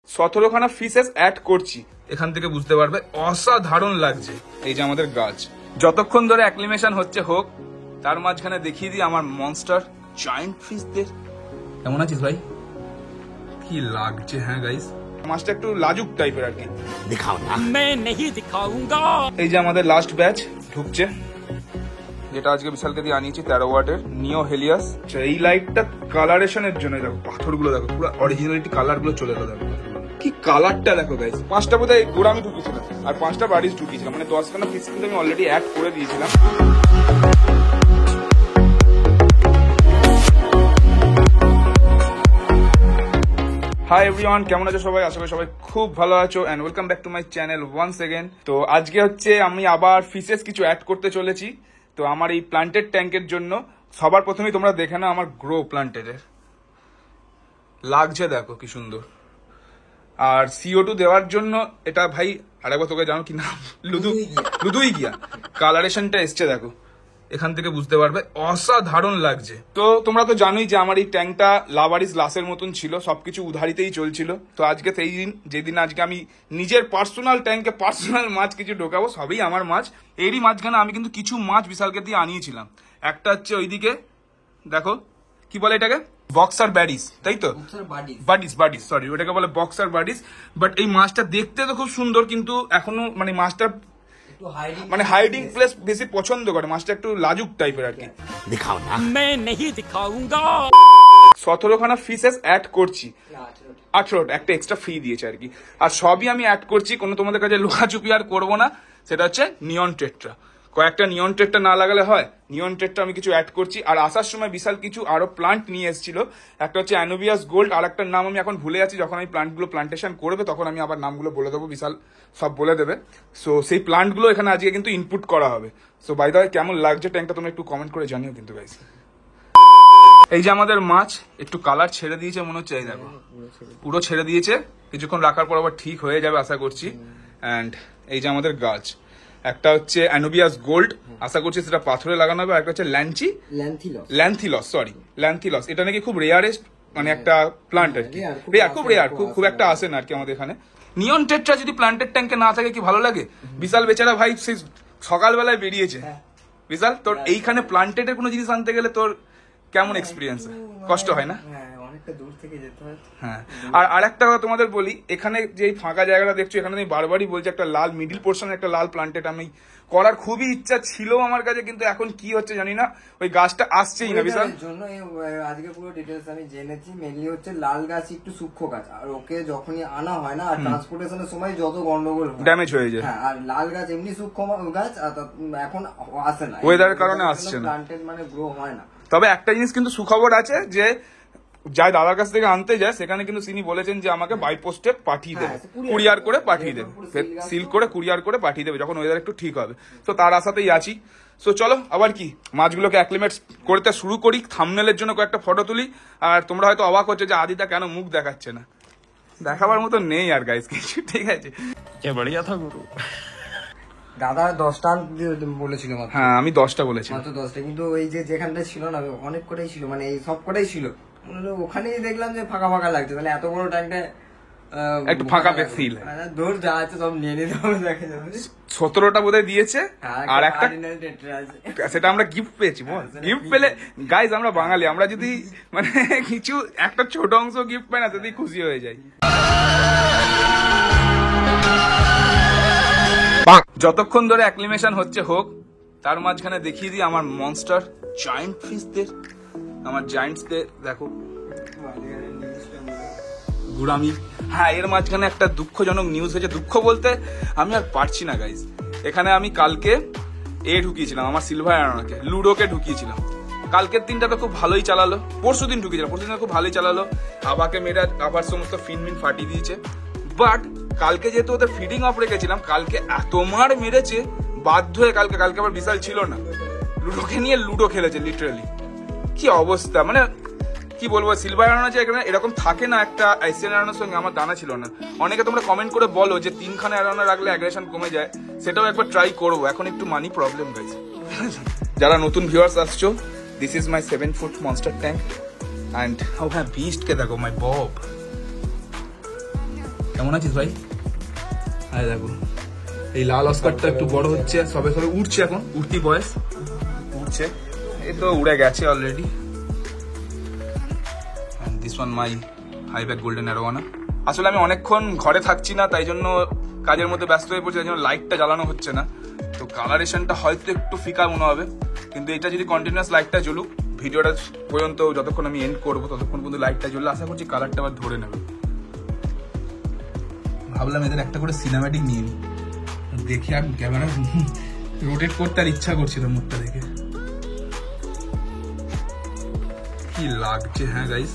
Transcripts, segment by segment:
17খানা fishes add করছি, এখান থেকে বুঝতে পারবে অসাধারণ লাগছে। এই যে আমাদের গাছ, যতক্ষণ ধরে অ্যাক্লিমেশন হচ্ছে হোক, তার মাঝখানে দেখিয়ে দিই আমার মনস্টার জায়ান্ট ফিশদের। কেমন আছিস ভাই? কি লাগছে? হ্যাঁ গাইস, মাছটা একটু লাজুক টাইপের আর কি। दिखाओ ना। मैं नहीं दिखाऊंगा। এই যে আমাদের লাস্ট ব্যাচ ঢুকছে, যেটা আজকে বিশালকে দিয়ে আনিয়েছি 13 ওয়াটের নিও হেলিয়াস। এই লাইটটা কালারেশনের জন্য দেখো, পাথরগুলো দেখো, পুরো অরিজিনালিটি কালার গুলো চলে এলো। দেখো কি কালারটা দেখো গাইস। 5টা বোধহয় গোড়া আমি ঢুকিয়েছিলাম আর 5টা বাড়িজ ঢুকিয়েছিলাম, মানে 10খানা পিস কিন্তু আমি অলরেডি অ্যাড করে দিয়েছিলাম। হাই এভরিওয়ান, কেমন আছো সবাই? আশা করি সবাই খুব ভালো আছো and welcome back to my channel once again. তো আজকে হচ্ছে আমি আবার ফিশেস কিছু অ্যাড করতে চলেছি। তো আমার এই প্লান্টেড ট্যাঙ্কের জন্য সবার প্রথমেই তোমরা দেখে নাও আমার গ্রো প্লান্টেডের লাগছে, দেখো কি সুন্দর। আর CO2 দেওয়ার জন্য এটা ভাই আরেকবার তোকে জানো কি নাম, লুদুই গিয়া কালারেশনটা এসছে দেখো, এখান থেকে বুঝতে পারবে অসাধারণ লাগছে। তো তোমরা তো জানোই যে আমার এই ট্যাঙ্কটা লাভারিস লাসের মতন ছিল, সবকিছু উধারিতেই চলছিল। তো আজকে সেই দিন, যেদিন আজকে আমি নিজের পার্সোনাল ট্যাঙ্কে পার্সোনাল মাছ কিছু ঢোকাবো, সবই আমার মাছ। এরই মাঝখানে আমি কিন্তু কিছু মাছ বিশালকে দিয়ে আনিয়েছিলাম। একটা হচ্ছে ওইদিকে দেখো, কি বলে এটাকে, বক্সার ব্যাডিস, তাই তো? বাডিস, সরি, ওটাকে বলে বক্সার বাডিস। বাট এই মাছটা দেখতে তো খুব সুন্দর, কিন্তু এখনো মানে মাছটা মানে হাইডিং প্লেস বেশি পছন্দ করে, মাছটা একটু লাজুক টাইপের আর কি। दिखाओ ना। मैं नहीं दिखाऊंगा। 17খানা ফিশেস অ্যাড করছি, 18টা, একটা এক্সট্রা ফ্রি দিয়েছে আর কি। আর সবই আমি অ্যাড করছি, কোনো তোমাদের কাছে লুকাচুপি আর করবো না। সেটা হচ্ছে নিয়ন টেট্রা। কয়েকটা নিয়ন টেট্রা না লাগালে হয়, নিয়ন টেট্রা আমি কিছু অ্যাড করছি। আর আসার সময় বিশাল কিছু আরো প্লান্ট নিয়ে এসেছিল। একটা হচ্ছে অ্যানোবিয়াস গোল্ড, আর একটার নাম আমি এখন ভুলে যাচ্ছি। যখন আমি প্লান্টগুলো প্লান্টেশন করবে তখন আমি আবার নামগুলো বলে দেবো, বিশাল সব বলে দেবে। সো সেই প্লান্টগুলো এখানে আজকে কিন্তু ইনপুট করা হবে। সো বাই দ্য ওয়ে, কেমন লাগছে ট্যাঙ্কটা তোমরা একটু কমেন্ট করে জানিও কিন্তু গাইস। এই যে আমাদের মাছ একটু কালার ছেড়ে দিয়েছে মনে হচ্ছে, এই দেখো পুরো ছেড়ে দিয়েছে। কিছুক্ষণ রাখার পর আবার ঠিক হয়ে যাবে আশা করছি। অ্যান্ড এই যে আমাদের গাছ, একটা হচ্ছে অ্যানোবিয়াস গোল্ড, আশা করছি সেটা পাথরে লাগানো হবে। আর একটা হচ্ছে ল্যান্থিলস। এটা নাকি খুব রেয়ারেস্ট মানে একটা প্লান্ট আর কি, খুব রেয়ার, খুব একটা আসে না আর কি আমাদের এখানে। নিয়ন টেট্রা যদি প্লান্টেড ট্যাঙ্কে না থাকে কি ভালো লাগে। বিশাল বেচারা ভাই সেই সকালবেলায় বেরিয়েছে। বিশাল, তোর এইখানে প্লান্টেডের কোনো জিনিস আনতে গেলে তোর কেমন এক্সপিরিয়েন্স? কষ্ট হয় না? হ্যাঁ। আর আরেকটা কথা তোমাদের বলি, এখানে যে ফাঁকা জায়গাটা দেখছো, এখানে আমি বারবারই বলছি একটা লাল মিডিল পোর্শনে একটা লাল প্লান্টেড আমি করার খুবই ইচ্ছা ছিল আমার কাছে, কিন্তু এখন কি হচ্ছে জানি না, ওই গাছটা আসছেই না। বিশাল জন্য আজকে পুরো ডিটেইলস আমি জেনেছি। মেনলি হচ্ছে লাল গাছ একটু সূক্ষ্ম গাছ, আর ওকে যখনই আনা হয় না, আর ট্রান্সপোর্টেশনের সময় যত গন্ডগোল হয়, ড্যামেজ হয়ে যায়। হ্যাঁ, আর লাল গাছ এমনি সূক্ষ্ম গাছ, আর এখন আসে না, ওয়েদারের কারণে আসছে না, প্লান্টেড মানে গ্রো হয় না। তবে একটা জিনিস কিন্তু সুখবর আছে, যে যাই দাদার কাছ থেকে আনতে যায় সেখানে কিন্তু তিনি বলেছেন যে আমাকে বাই পোস্টে পাঠিয়ে দেবে, কুরিয়ার করে পাঠিয়ে দেবে, সিল করে কুরিয়ার করে পাঠিয়ে দেবে যখন ওয়েদার একটু ঠিক হবে। তো তার আশাতেই আছি। সো চলো আবার কি মাছগুলোকে অ্যাক্লিমেট করতে শুরু করি। থাম্বনেলের জন্য কয়েকটা ফটো তুলি। আর তোমরা হয়তো অবাক হচ্ছে যে আদিতা কেন মুখ দেখাচ্ছে না, দেখাবার মতো নেই আর গাইস কিছু, ঠিক আছে? क्या बढ़िया था गुरु। দাদা 10টা বলেছিল মাত্র। হ্যাঁ, আমি 10টা বলেছি। মাত্র 10টা, কিন্তু ওই যে যেখানটা ছিল না, অনেক কটাই ছিল, মানে এই সব কটাই ছিল। ওখানেই দেখলাম যে ফাঁকা ফাঁকা লাগছে, তাহলে এত বড় ট্যাঙ্কটা একটু ফাঁকা ফিল, দূর যা আছে সব নিয়ে নিতে হবে, দেখা যাবে। 17টা বোধহয় দিয়েছে। আর একটা সেটা আমরা গিফট পেয়েছি। গিফট পেলে গাইজ, আমরা বাঙালি, আমরা যদি মানে কিছু একটা ছোট অংশ গিফট পাই না, তাতেই খুশি হয়ে যাই। যতক্ষণ ধরে অ্যাক্লিমেশন হচ্ছে হোক, তার মাঝখানে দেখিয়ে দিই আমার মনস্টার জায়ান্ট ফিশদের, আমার জায়ান্টসদের দেখো গুড়ামি। হ্যাঁ, এর মাঝখানে একটা দুঃখজনক নিউজ হয়েছে। দুঃখ বলতে আমি আর পারছি না গাইজ। এখানে আমি কালকে ঢুকিয়েছিলাম আমার সিলভার অ্যারোনাকে, লুডোকে ঢুকিয়েছিলাম। কালকের দিনটা তো খুব ভালোই চালালো, পরশু দিন ঢুকিয়েছিলাম, পরশু দিন খুব ভালোই চালালো। আবাকে মেরে আবার সমস্ত ফিনমিন ফাটিয়ে দিয়েছে। বাট কালকে যেহেতু ওদের ফিডিং অফ রেখেছিলাম, কালকে এত মার মেরেছে বাধ্য হয়ে। কালকে আবার বিশাল ছিল না, লুডোকে নিয়ে লুডো খেলেছে লিটারালি। কি অবস্থা, মানে কি বলবো। সিলভার অ্যারোনা যে এখানে এরকম থাকে না, একটা এশিয়ান অ্যারোনার সঙ্গে আমার জানা ছিল না। অনেকে তোমরা কমেন্ট করে বলো যে 3খানা অ্যারোনা রাখলে অ্যাগ্রেশন কমে যায়, সেটাও একবার ট্রাই করবো। এখন একটু মানি প্রবলেম গাইছে। যারা নতুন ভিউয়ার্স আসছো, this is my 7 foot monster tank. And হ্যাঁ, বিস্টকে দেখো, মাই বব। কেমন আছিস ভাই? হ্যাঁ দেখো, এই লাল অস্কারটা একটু বড় হচ্ছে, সবে সবে উঠছে, এখন উঠতি বয়স, উঠছে, এই তো উড়ে গেছে already. This one my হাইব্যাক golden arowana. আসলে আমি অনেকক্ষণ ঘরে থাকছি না, তাই জন্য কাজের মধ্যে ব্যস্ত হয়ে পড়ছে, তাই জন্য লাইটটা জ্বালানো হচ্ছে না, তো কালারেশনটা হয়তো একটু ফিকা মনে হবে, কিন্তু এটা যদি কন্টিনিউয়াস লাইটটা জ্বলুক ভিডিওটা পর্যন্ত, যতক্ষণ আমি এন্ড করবো ততক্ষণ পর্যন্ত লাইটটা জ্বললে আশা করছি কালারটা আবার ধরে নেবে। ভাবলাম এদের একটা করে সিনেম্যাটিক নিয়ে নিই, দেখে আর ক্যামেরা রোটেট করতে আর ইচ্ছা করছিল মুখটা দেখে, কি লাগছে। হ্যাঁ গাইস,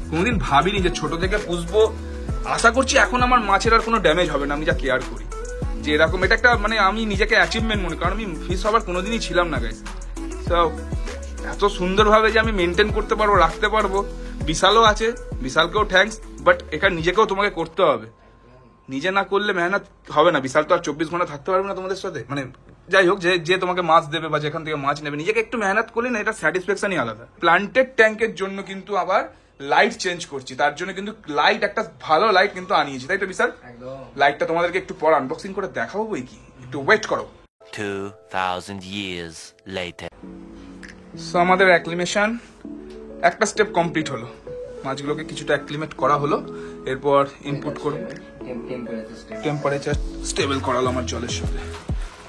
কোনোদিন ভাবিনি যে ছোট থেকে পুষবো, আশা করছি এখন আমার মাছের আর কোনো ড্যামেজ হবে না, আমি যা কেয়ার করি, যে এরকম এটা একটা মানে আমি নিজেকে অ্যাচিভমেন্ট মনে, কারণ আমি ফিশ হবার কোনোদিনই ছিলাম না গাইস। তো এত সুন্দরভাবে যে আমি মেনটেন করতে পারবো, রাখতে পারবো, বিশালও আছে, বিশালকেও থ্যাঙ্কস, বাট এটা নিজেকেও তোমাকে করতে হবে, নিজে না করলে মেহনত হবে না। বিশাল তো আর 24 ঘন্টা থাকতে পারবে না তোমাদের সাথে, মানে যাই হোক, যে তোমাকে মাছ দেবে বা যেখান থেকে মাছ নেবে, নিজেকে একটু মেহনত করলে না, এটা স্যাটিসফ্যাকশনই আলাদা। প্লান্টেড ট্যাঙ্কের জন্য কিন্তু আবার লাইট চেঞ্জ করছি, তার জন্য কিন্তু লাইট, একটা ভালো লাইট কিন্তু আনিয়েছি, তাই তো বিশাল? লাইটটা তোমাদেরকে একটু পর আনবক্সিং করে দেখাবো, বই কি, একটু ওয়েট করো। 2000 years later. সো আমাদের অ্যাক্লিমেশন একটা স্টেপ কমপ্লিট হলো, মাছগুলোকে কিছুটা অ্যাক্লিমেট করা হলো, এরপর ইনপুট করবো, টেম্পারেচার স্টেবল করালো আমার জলের সাথে।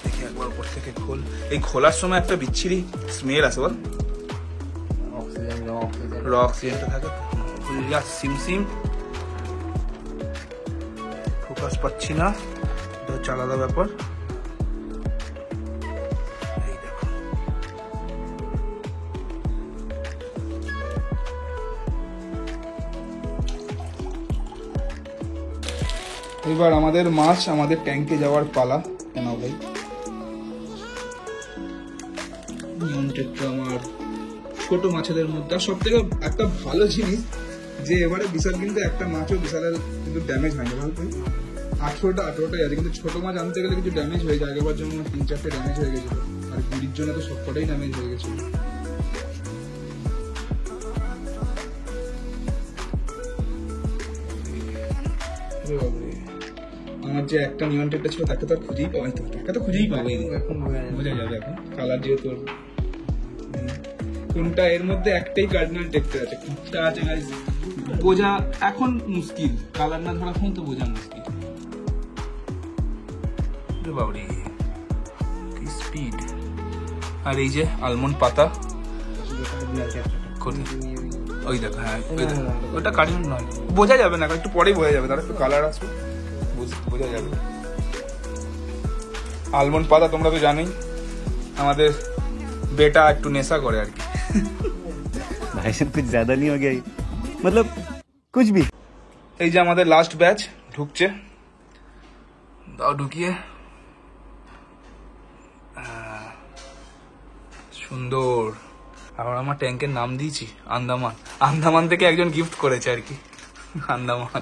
দেখি একবার উপর থেকে খোল, এই খোলার সময় একটা বিচ্ছিরি স্মেল আসে, বল, র অক্সিজেনটা থাকে, খুললা সিমসিম, ফোকাস পাচ্ছি না, এটা হচ্ছে আলাদা ব্যাপার। এই দেখো, এবার আমাদের মাছ আমাদের ট্যাঙ্কে যাওয়ার পালা। কেন ভাই, আমার ছোট মাছেদের মধ্যে সব থেকে একটা ভালো জিনিস যে এবারে বিশাল কিন্তু একটা মাছও বিশালের কিন্তু ড্যামেজ হয়নি, ভালো ভাই, 18টাই আছে, কিন্তু ছোট মাছ আনতে গেলে কিছু ড্যামেজ হয়ে যায়, আগেবার জন্য 3-4টে ড্যামেজ হয়ে গেছিল, আর গুড়ির জন্য তো সবকটাই ড্যামেজ হয়ে গেছিল। আমার যে একটা নিয়ন টেপটা ছিল তাকে তো আর খুঁজেই পাবো, তাকে তো খুঁজেই পাবো, বোঝা যাবে এখন কালার যেহেতু। কোনটা এর মধ্যে একটাই কার্ডিনাল টেক্সচার আছে, কোনটা আছে গাইস বোঝা এখন মুশকিল, কালার না ধরা ফোন তো বোঝা মুশকিল। বাবরে কি স্পিড! আর এই যে আলমন্ড পাতা, ওই দেখো, হ্যাঁ ওটা কার্ডিনাল নয়, বোঝা যাবে না, একটু পরেই বোঝা যাবে, তার একটু কালার আসবে, বোঝা যাবে। আলমন্ড পাতা তোমরা তো জানোই, আমাদের বেটা একটু নেশা করে আর কি। भाई साहब कुछ ज्यादा नहीं हो गया, मतलब कुछ भी। এই যে আমাদের লাস্ট ব্যাচ ঢুকছে, দাও ঢুকিয়ে, সুন্দর। আর আমার ট্যাঙ্কের নাম দিয়েছি আন্দামান, আন্দামান থেকে একজন গিফট করেছে আর কি, আন্দামান।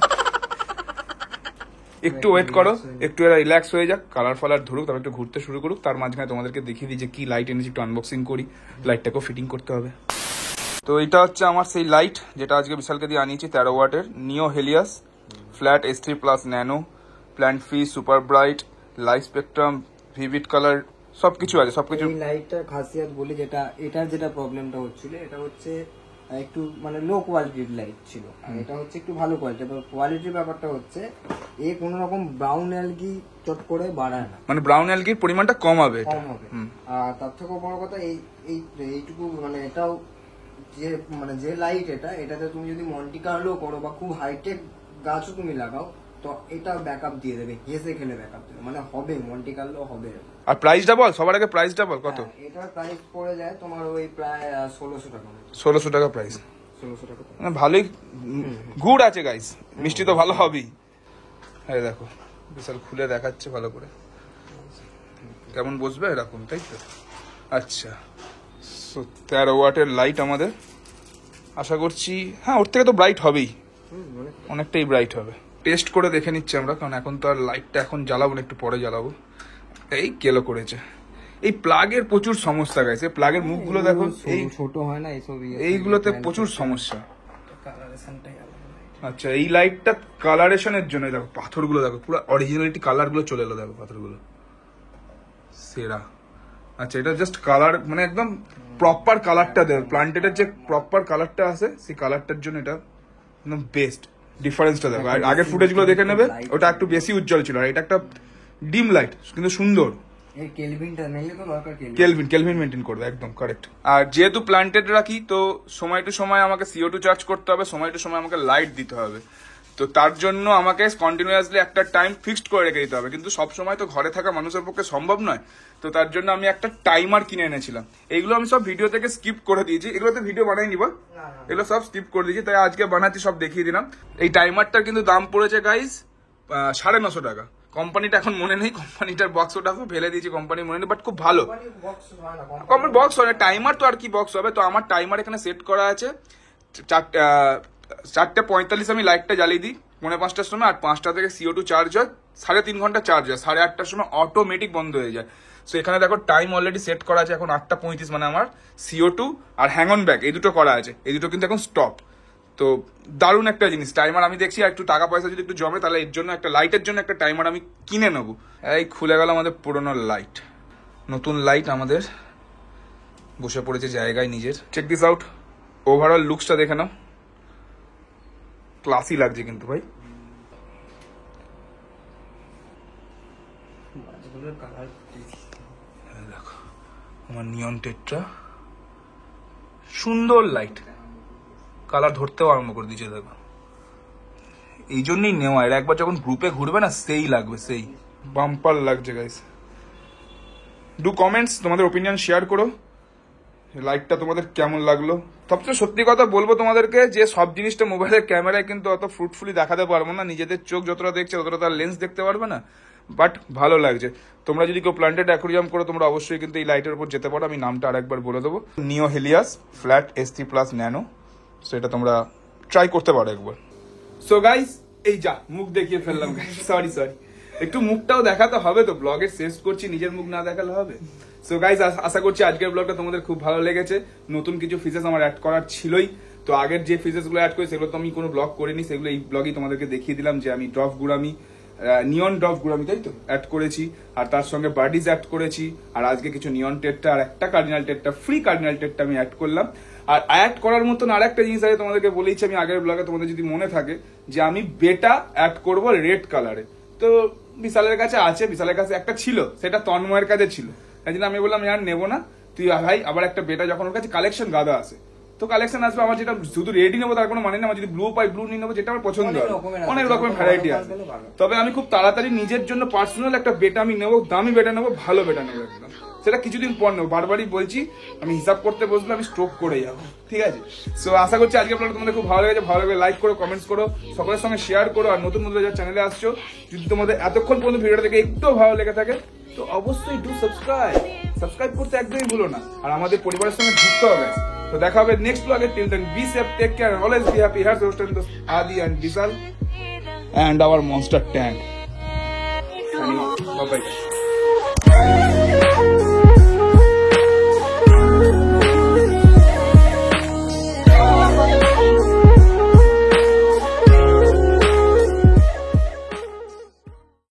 একটু ওয়েট করো, একটু এরা রিল্যাক্স হয়ে যাক, কালার ফালার ধরুক, তারপর একটু ঘুরতে শুরু করুক, তার মাঝখানে তোমাদেরকে দেখিয়ে দিই যে কি লাইট এনেছি, একটু আনবক্সিং করি, লাইটটাকেও ফিটিং করতে হবে। তো এটা হচ্ছে আমার সেই লাইট যেটা আজকে বিশালকে দিয়ে আনিয়েছি, 13 ওয়াটের Neo Helios flat S3+ nano, plant fee, super bright, light spectrum, vivid colour, সবকিছু আছে, সবকিছু। এই লাইটটার খাসিয়াত বলি, এটার যেটা প্রবলেমটা হচ্ছিল, এটা হচ্ছে একটু মানে লো কোয়ালিটির লাইট ছিল, আর এটা হচ্ছে একটু ভালো কোয়ালিটি। এবার কোয়ালিটির ব্যাপারটা হচ্ছে কোনো রকম ব্রাউন অ্যালগি চট করে বাড়ায় না, মানে ব্রাউন অ্যালগির পরিমাণটা কম হবে, কম হবে। আর তার থেকেও বড় কথা এইটুকু মানে এটাও যে লাইট এটাতে তুমি যদি মন্টি কার্লো করো বা খুব হাইটেক গাছও তুমি লাগাও, তো এটা ব্যাকআপ দিয়ে দেবে, হেসে খেলে ব্যাকআপ দেবে, মানে হবে মন্টি কার্লো হবে। আর প্রাইসটা বল, সবার আগে প্রাইসটা বল কত? এটার প্রাইস পড়ে যায় তোমার ওই প্রায় 1600 টাকা। 1600 টাকা প্রাইস, 1600 টাকা, মানে ভালোই গুড আছে গাইস, মিষ্টি তো ভালো হবেই। হ্যাঁ দেখো বিশাল খুলে দেখাচ্ছে ভালো করে, কেমন বসবে এরকম, তাই তো? আচ্ছা, 13 ওয়াটের লাইট আমাদের, আশা করছি হ্যাঁ ওর থেকে তো ব্রাইট হবেই, অনেকটাই ব্রাইট হবে। টেস্ট করে দেখে নিচ্ছি আমরা, কারণ এখন তো আর লাইটটা এখন জ্বালাবো না, একটু পরে জ্বালাবো। এই কেলো করেছে, এই প্লাগের প্রচুর সমস্যা গেছে, প্লাগের মুখগুলো দেখো, এই ছোট হয় না এইসব, এইগুলোতে প্রচুর সমস্যা। আচ্ছা, এই লাইটটা কালারেশনের জন্য দেখো, পাথরগুলো দেখো পুরো অরিজিনালিটি কালার গুলো চলে এলো, দেখো পাথরগুলো সেরা। আচ্ছা, এটা জাস্ট কালার মানে একদম প্রপার কালারটা দেবে, প্লান্টেটের যে প্রপার কালারটা আছে সেই কালারটার জন্য এটা একদম বেস্ট। ডিফারেন্সটা দেখো, আর আগের ফুটেজ গুলো দেখে নেবে, ওটা একটু বেশি উজ্জ্বল ছিল, আর এটা একটা ডিম লাইট কিন্তু সুন্দর। এর কেলভিনটা মেইনলি তো দরকার, কেলভিন মেনটেন করবে, একদম কারেক্ট। আর যেহেতু প্লান্টেড রাখি তো সময় টু সময় আমাকে CO2 চার্জ করতে হবে, সময় টু সময় আমাকে লাইট দিতে হবে, তো তার জন্য আমাকে কন্টিনিউয়াসলি একটা টাইম ফিক্সড করে রেখে দিতে হবে, কিন্তু সব সময় তো ঘরে থাকা মানুষের পক্ষে সম্ভব নয়, তো তার জন্য আমি একটা টাইমার কিনে এনেছিলাম। এইগুলো আমি সব ভিডিও থেকে স্কিপ করে দিয়েছি, এগুলোতে ভিডিও বানাই নিব, এগুলো সব স্কিপ করে দিয়েছি, তাই আজকে বানাচ্ছি, সব দেখিয়ে দিলাম। এই টাইমারটার কিন্তু দাম পড়েছে গাইস 950 টাকা। কোম্পানিটা এখন মনে নেই, কোম্পানিটার বক্স ওটা ফেলে দিয়েছি, কোম্পানি মনে নেই, বাট খুব ভালো কোম্পানির বক্স হয় না, টাইমার তো আর কি বক্স হবে। তো আমার টাইমার এখানে সেট করা আছে 4:45 আমি লাইটটা জ্বালিয়ে দিই 4:45টার সময়, আর 5টা থেকে CO2 চার্জ হয়, 3.5 ঘন্টা চার্জ হয়, 8:30টার সময় অটোমেটিক বন্ধ হয়ে যায়। সো এখানে দেখো টাইম অলরেডি সেট করা আছে, এখন 8:35, মানে আমার CO2 R hang on back এই দুটো করা আছে, এই দুটো কিন্তু এখন স্টপ। তো দারুণ একটা জিনিস টাইমার, আমি দেখছি একটু টাকা পয়সা যদি একটু জমে তাহলে এর জন্য একটা লাইটের জন্য একটা টাইমার আমি কিনে নেবো। এই খুলে গেল আমাদের পুরোনো লাইট, নতুন লাইট আমাদের বসে পড়েছে জায়গায় নিজের। চেক দিস আউট, ওভারঅল লুকসটা দেখে নাও, ক্লাসি লাগছে কিন্তু ভাই। দেখো আমার নিয়ন টেট্রা, সুন্দর লাইট, কালার ধরতেও আরম্ভ করে দিয়েছে দেখো, এই জন্যই নেওয়া। এর একবার যখন গ্রুপে ঘুরবে না সেই লাগবে, সেই বাম্পার লাগছে গাইস। ডু কমেন্টস, তোমাদের ওপিনিয়ন শেয়ার করো, লাইটটা তোমাদের কেমন লাগলো। সবচেয়ে সত্যি কথা বলবো তোমাদেরকে যে সব জিনিসটা মোবাইলের ক্যামেরায় কিন্তু অত ফ্রুটফুলি দেখাতে পারবো না, নিজেদের চোখ যতটা দেখছে ততটা তার লেন্স দেখতে পারবে না, বাট ভালো লাগছে। তোমরা যদি কেউ প্ল্যান্টেড অ্যাকোরিয়াম করো তোমরা অবশ্যই কিন্তু এই লাইটের উপর যেতে পারো, আমি নামটা আরেকবার বলে দেবো, নিও Helios flat ST+ nano. So এটা তোমরা ট্রাই করতে পারো একবার। সো গাইস, এই যা মুখ দেখিয়ে ফেললাম, সরি একটু মুখটাও দেখাতে হবে তো, ব্লগের শেষ করছি, নিজের মুখ না দেখালে হবে। সো গাইস, আশা করছি আজকের ব্লগটা তোমাদের খুব ভালো লেগেছে। নতুন কিছু ফিচার্স আমার অ্যাড করার ছিলই, তো আগের যে ফিচার্স গুলো অ্যাড করি সেগুলো তো আমি কোনো ব্লগ করিনি, সেগুলো এই ব্লগেই তোমাদেরকে দেখিয়ে দিলাম যে আমি ড্রপ গুরামি, নিয়ন ড্রপ গুরামি তাই তো অ্যাড করেছি, আর তার সঙ্গে বার্ডিজ অ্যাড করেছি, আর আজকে কিছু নিয়ন টেট্টা আর একটা কার্ডিনাল টেট্টা, ফ্রি কার্ডিনাল টেট্টা আমি অ্যাড করলাম। আর অ্যাড করার মতন আর একটা জিনিস আছে, তোমাদেরকে বলেইছি আমি আগের ব্লগে, তোমাদের যদি মনে থাকে যে আমি বেটা অ্যাড করব রেড কালারে। তো বিশালের কাছে আছে, বিশালের কাছে একটা ছিল, সেটা তন্ময়ের কাছে ছিল, তাই জন্য আমি বললাম আর নেবো না, তুই ভাই আবার একটা বেটা, যখন ওর কাছে কালেকশন গাদা আছে, তো কালেকশন আসবে, আমার যেটা শুধু রেডি নেবো তার কোনো মানে না, আমার যদি ব্লু পাই ব্লু নিয়ে নেবো, যেটা আমার পছন্দ হয়, অনেক রকমের ভ্যারাইটি আছে। তবে আমি খুব তাড়াতাড়ি নিজের জন্য পার্সোনাল একটা বেটা আমি নেবো, দামি বেটা নেবো, ভালো বেটা নেবো একদম, সেটা কিছুদিন পর নেবো, বারবারই বলছি, আমি হিসাব করতে বসলে আমি স্ট্রোক করে যাবো, ঠিক আছে। সো আশা করছি আজকে ব্লগটা তোমাদের খুব ভালো লেগেছে, ভালো লাগলে লাইক করো, কমেন্টস করো, সকলের সঙ্গে শেয়ার করো, আর নতুন যারা চ্যানেলে আসছো যদি তোমাদের এতক্ষণ পর্যন্ত ভিডিওটা দেখে একটু ভালো লেগে থাকে তো অবশ্যই ডু সাবস্ক্রাইব করতে একদমই ভুলো না, আর আমাদের পরিবারের সঙ্গে যুক্ত হবে। তো দেখা হবে নেক্সট ব্লগে, till then be safe, take care, always be happy. Here's your friend Adi and Vishal and our monster tank. Bye bye.